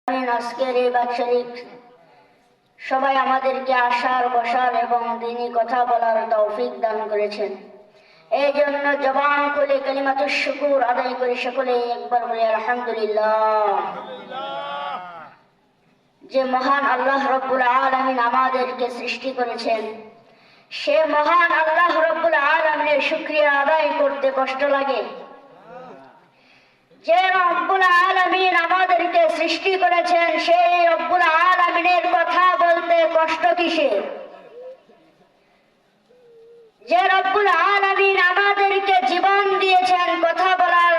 আজকের এই বাৎসরিক সবাই আমাদেরকে আসার বসার এবং দিনী কথা বলার তৌফিক দান করেছেন। এই জন্য জবান খুলে কালিমাতুশ শুকুর আদায় করে সকলে একবার বলে আলহামদুলিল্লাহ। যে মহান আল্লাহ রব্বুল আলামিন আমাদেরকে সৃষ্টি করেছেন, সে মহান আল্লাহ রব্বুল আলামিনের শুকরিয়া আদায় করতে কষ্ট লাগে। যে রব্বুল আলামিন আমাদেরকে সৃষ্টি করেছেন, সেই রব্বুল আলামিনের কথা বলতে কষ্ট কিসের? যে রব্বুল আলামিন আমাদেরকে জীবন দিয়েছেন, কথা বলার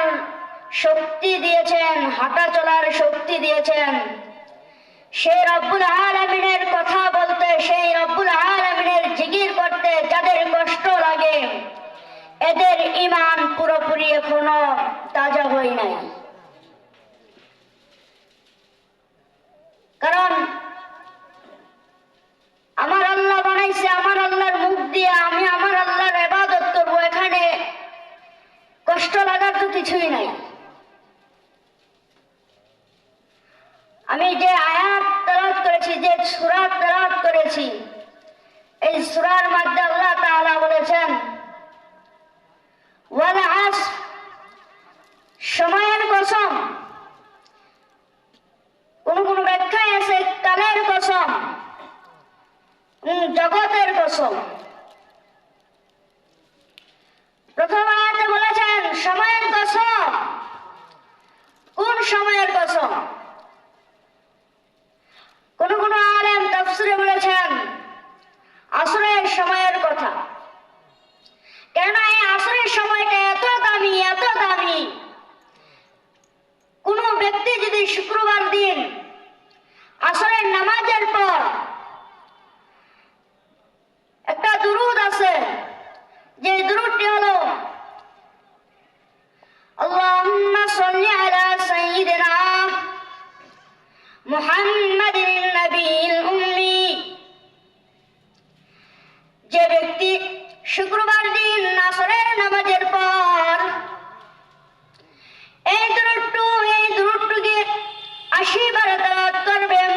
শক্তি দিয়েছেন, হাঁটা চলার শক্তি দিয়েছেন, সেই রব্বুল আলামিনের কথা বলতে, সেই রব্বুল আলামিনের জিকির করতে যাদের কষ্ট লাগে, এদের ঈমান পুরোপুরি এখনো তাজা হয় নাই। কারণ আমার আল্লাহ বানাইছে, আমার আল্লাহর মুখ দিয়ে আমি আমার আল্লাহর ইবাদত করবো, এখানে কষ্ট লাগার তো কিছুই নাই। আমি যে আয়াত তেলাওয়াত করেছি, যে সূরা তেলাওয়াত করেছি, এই সূরার মধ্যে আল্লাহ তাআলা বলেছেন ওয়াল আসর, সময়ের কসম। কোন কোন ব্যাখ্যায় আছে কালের কসম, জগতের কসম। প্রথম আয়াতে বলেছেন সময়ের কসম। কোন সময়ের কসম? কোন কোন আলেম তাফসীরে বলেছেন আসরের সময়ের কথা। কেন এই আসরের সময়টা এত দামি, এত দামি? কোন ব্যক্তি যদি শুক্রবার দিন আসরের নামাজের পর একটা দুরূদ আছে, যে দুরূদটি হলো আল্লাহুম্মা সাল্লি আলা সাইয়্যিদিনা মুহাম্মাদিন নবিয়্যিল উম্মি। যে ব্যক্তি শুক্রবার দিন আসরের নামাজের পর এই দুরূদটিকে 80 বার তেলাওয়াত করবেন,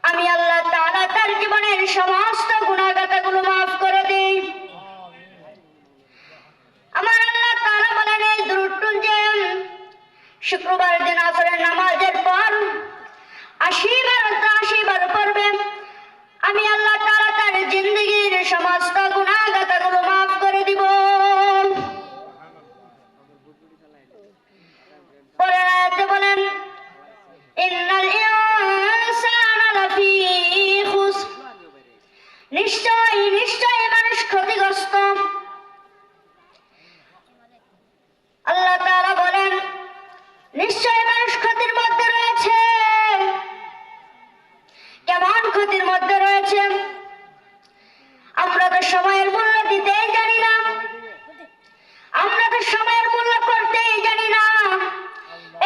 আমি আল্লাহ তাআলা তার জীবনের সমস্ত গুনাহগাতাগুলো মাফ করে দেই। আমার আল্লাহ তাআলা বলেন এই দুরূদটি যে শুক্রবার দিন আসরের নামাজের পর 80 বার পড়বেন, আমি আল্লাহ তাআলা তার জিন্দেগীর সমস্ত গুনাহগাতাগুলো মাফ করে দিব। পরের আয়াতে বলেন ইন্নাল ইনসানা লাফি খুসর, নিশ্চয় মানুষ ক্ষতিগ্রস্ত। আল্লাহ তাআলা বলেন নিশ্চয় মানুষ ক্ষতির মধ্যে রয়েছে। কেমন ক্ষতির মধ্যে রয়েছে? আমরা তো সময়ের মূল্য দিতেই জানি না, আমরা তো সময়ের মূল্য করতেই জানি না।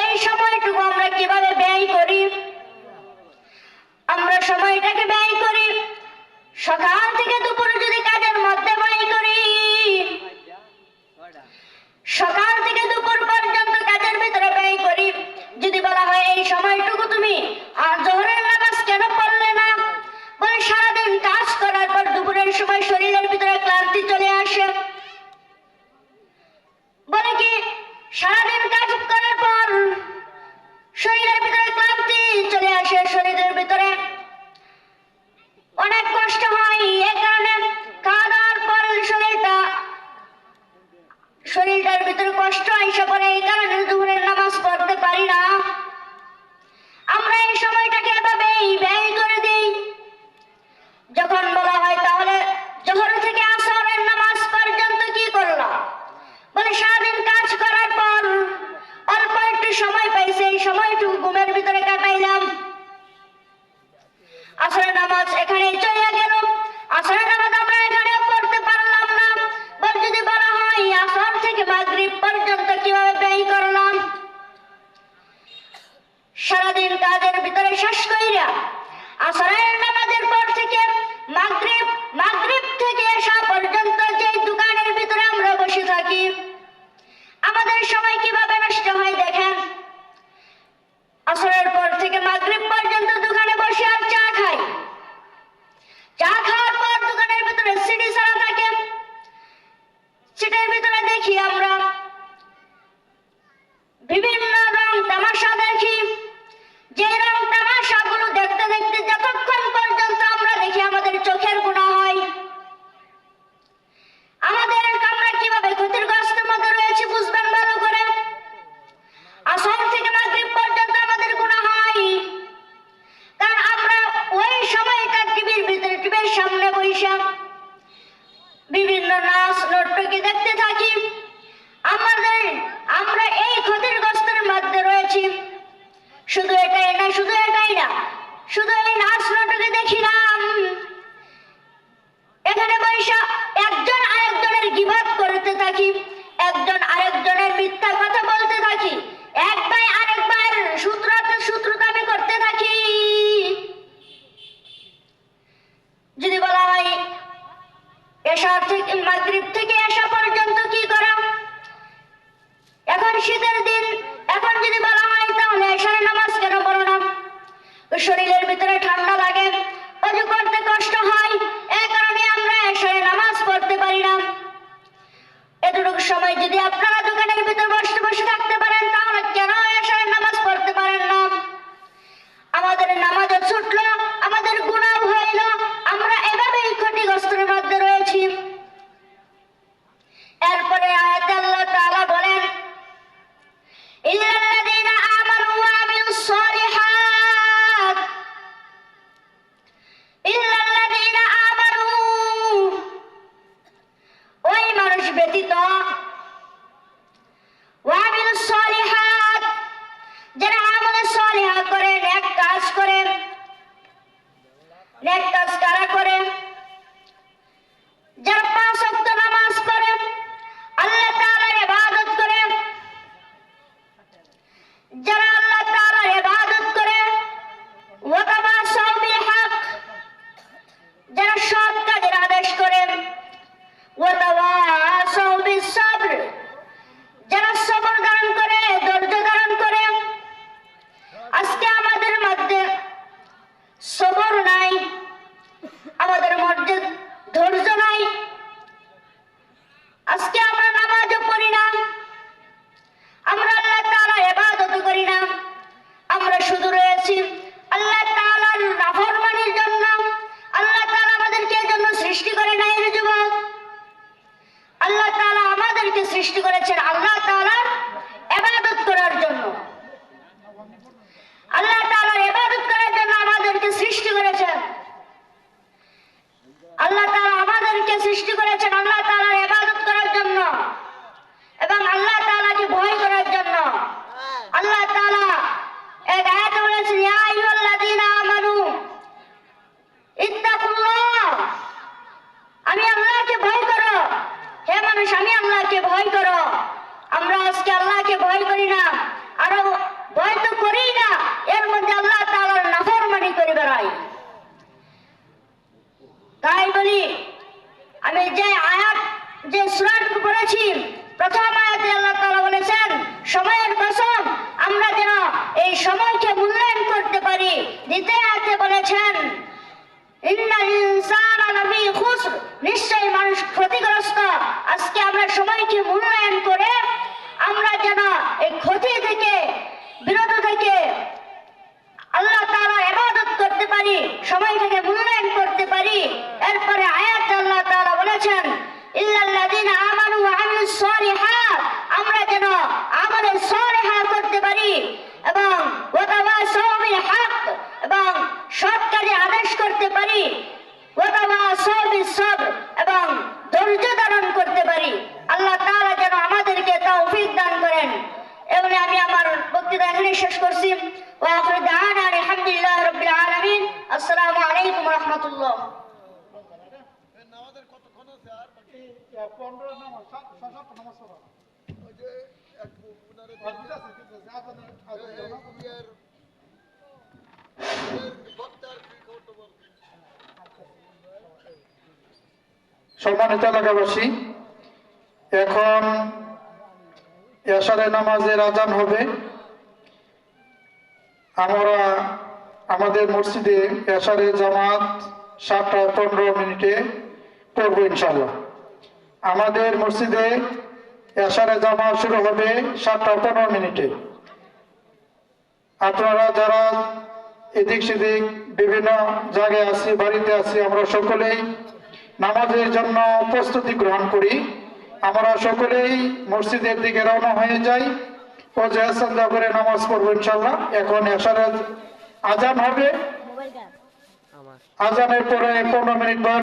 এই সময়টুকু আমরা কিভাবে ব্যয় করি? আমরা সময়টাকে ব্যয় করি সকাল থেকে দুপুর যদি কাজের মধ্যে ব্যয় করি, সকাল থেকে দুপুর পর্যন্ত কাজের ভিতরে ব্যয় করি। যদি বলা হয় এই সময়টুকু তুমি জোহরের নামাজ কেন পড়লে না? বলে সারাদিন কাজ করার পর দুপুরের সময় শরীরের ভিতরে ক্লান্তি চলে আসে। বলে কি সারাদিন কাজ করার পর শরীরের ভিতরে ক্লান্তি চলে আসে, শরীরের ভিতরে অনেক কষ্ট হয়। এই কারণে খাওয়ার পর শরীরটার ভিতরে কষ্ট আইসা পড়ে, এই কারণে দুপুরের নামাজ পড়তে পারি না। আমরা এই সময়টাকে এভাবেই ব্যয় করে দিই। যখন বলা হয় তাহলে জোহর থেকে আসরের নামাজ পর্যন্ত কি করলাম? বলে সারাদিন কাজ করার পর অল্প একটু সময় পাইছে, এই সময়টুকু ঘুমের ভিতরে কাটাইলাম। আসরের নামাজ এখানেই চলে গেল, আসরের নামাজ আমরা এখানে পড়তে পারলাম না। বল যদি বলা হয় আসর থেকে মাগরিব পর্যন্ত কিভাবে ব্যয় করলাম? সারাদিন কাজের ভিতরে শেষ কইরা আসরের নামাজের পর থেকে মাগরিব থেকে আসা পর্যন্ত যে দোকানের ভিতরে আমরা বসে থাকি, আমাদের সময় কিভাবে নষ্ট হয় দেখেন। আসরের পর থেকে মাগরিব শুধু এটাই না, শুধু এটাই না, শুধু এই নাচ নাটকে দেখিলাম এখানে বৈশা একজন আরেকজনের গিবত করতে থাকি, একজন আরেকজনের মিথ্যা কথা বলতে থাকি, এক ভাই আরেক ভাইয়ের শত্রুতামি করতে থাকি। যদি বলা হয় এশা থেকে মাগরিব থেকে এশা পর্যন্ত কি করা, এখন শীতের দিন, এখন যদি বলা হয় তাহলে এশার নামাজ কেন পড়ো না? শরীরের ভিতরে ঠান্ডা লাগে, অজু করতে কষ্ট হয়, এই কারণে আমরা এশার নামাজ পড়তে পারি না। এতটুকু সময় যদি আপনারা দোকানের ভিতর বসে বসে থাকতে পারেন তাহলে কেন এশার নামাজ পড়তে পারেন না? আমাদের নামাজও ছুটলো, আমাদের গুনাহ হইল, আমরা এভাবেই ক্ষতিগ্রস্তের মধ্যে রয়েছি। এরপরে আয়াতে আল্লাহ তাআলা বলেন ইল্লাল্লাযীনা আমানু ওয়া আমিলুস সালিহাত, ইল্লাল্লাযীনা আমানু, ওই মানুষ ব্যতীত, ওয়া আমিলুস সালিহাত, যারা আমলে সালিহা করে, নেক কাজ করে। নেক কাজ কারা করে? যারা 5 ওয়াক্ত নামাজ পড়ে, আল্লাহ তাআলার ইবাদত করে, যারা আল্লাহ তাআলার ইবাদত করে, ওয়া তাওয়াসাউ বিল হক, যারা সৎ কাজের আদেশ করে, ওয়া তাওয়াসাউ বিস সাবর, যারা সবর ধারণ করে, ধৈর্য ধারণ করে। আজকে আমাদের মধ্যে সবর নাই, আমাদের মধ্যে ধৈর্য নাই। আজকে আমরা নামাজও পড়ি না, আমরা আল্লাহ তাআলার ইবাদত করি না, আমরা শুধু রয়েছি আল্লাহ তাআলার নাফরমানির জন্য। আল্লাহ তাআলা আমাদেরকে এর জন্য সৃষ্টি করে নাই রে যুবক, আল্লাহ তাআলা আমাদেরকে সৃষ্টি করেছেন আল্লাহ তাআলার ইবাদত করার জন্য। আল্লাহ তাআলার ইবাদত করার জন্য আমাদেরকে সৃষ্টি করেছেন। আল্লাহ তাআলা আমাদেরকে সৃষ্টি করেছেন আল্লাহ তাআলার ইবাদত করার জন্য এবং আল্লাহ তাআলাকে ভয় করার জন্য। আল্লাহ তাআলা এক আয়াতে বলেছেন ইয়া আইয়ুহাল্লাযীনা আমানু ইত্তাকুল্লাহ, আমি আল্লাহকে ভয় করো। হে মানুষ, আমি আল্লাহকে ভয় করো। আমরা আজকে আল্লাহকে ভয় করি না, আরো ভয় তো করি না, এর মধ্যে আল্লাহ তাআলার নাফরমানি করে বেড়াই। তাই বলি, আমি যে আয়াত, যে সূরাটুকু পড়েছি, প্রথম আয়াতে আল্লাহ তাআলা বলেছেন সময়ের কসম, আমরা যেন এই সময়কে মূল্যায়ন করতে পারি। দ্বিতীয় আয়াতে বলেছেন ইন্নাল ইনসানা লাফি খুসর, নিশ্চয়ই মানুষ ক্ষতিগ্রস্ত। আজকে আমরা সময়কে মূল্যায়ন করে আমরা যেন এই ক্ষতি থেকে, বিরত থেকে আল্লাহ তাআলার ইবাদত করতে পারি, সময়টাকে মূল্যায়ন করতে পারি। এরপরে আয়াতে আল্লাহ তাআলা বলেছেন ইল্লাল্লাযীনা আমানু ওয়া আমিলুস সালিহাত, আমরা যেন আমলে সালিহা করতে পারি এবং ওয়া তাওয়াসাউ বিল হক, এবং সৎ কাজে আদেশ করতে পারি, ওয়া তাওয়াসাউ বিস সাবর, এবং ধৈর্য ধারণ করতে পারি। আল্লাহ তাআলা যেন আমাদেরকে তৌফিক দান করেন। এবারে আমি আমার বক্তৃতা এখানে শেষ করছি। ওয়া আখিরু দাওয়ানা আলহামদুলিল্লাহি রাব্বিল আলামিন। আসসালামু আলাইকুম ওয়া রাহমাতুল্লাহ। আমাদের কতক্ষণ আছে আর বাকি 15 নামাজ 7 নামাজ পড়া ওই যে এক উনারে আছে আপনাদের বক্তার কি করতে বল। সম্মানিত এলাকাবাসী, এখন এশারের নামাজের আজান হবে। আমরা আমাদের মসজিদে এশারের জামাত 7:15 পড়ব ইনশাআল্লাহ। আমাদের মসজিদে এশারের জামাত শুরু হবে 7:15। আপনারা যারা এদিক সেদিক বিভিন্ন জায়গায় আছি, বাড়িতে আছি, আমরা সকলেই নামাজের জন্য প্রস্তুতি গ্রহণ করি। আমরা সকলেই মসজিদের দিকে রওনা হয়ে যাই, ওযু সাজদা করে নামাজ পড়ব ইনশাআল্লাহ। এখন এশারের আজান হবে, আজানের পরে 15 মিনিট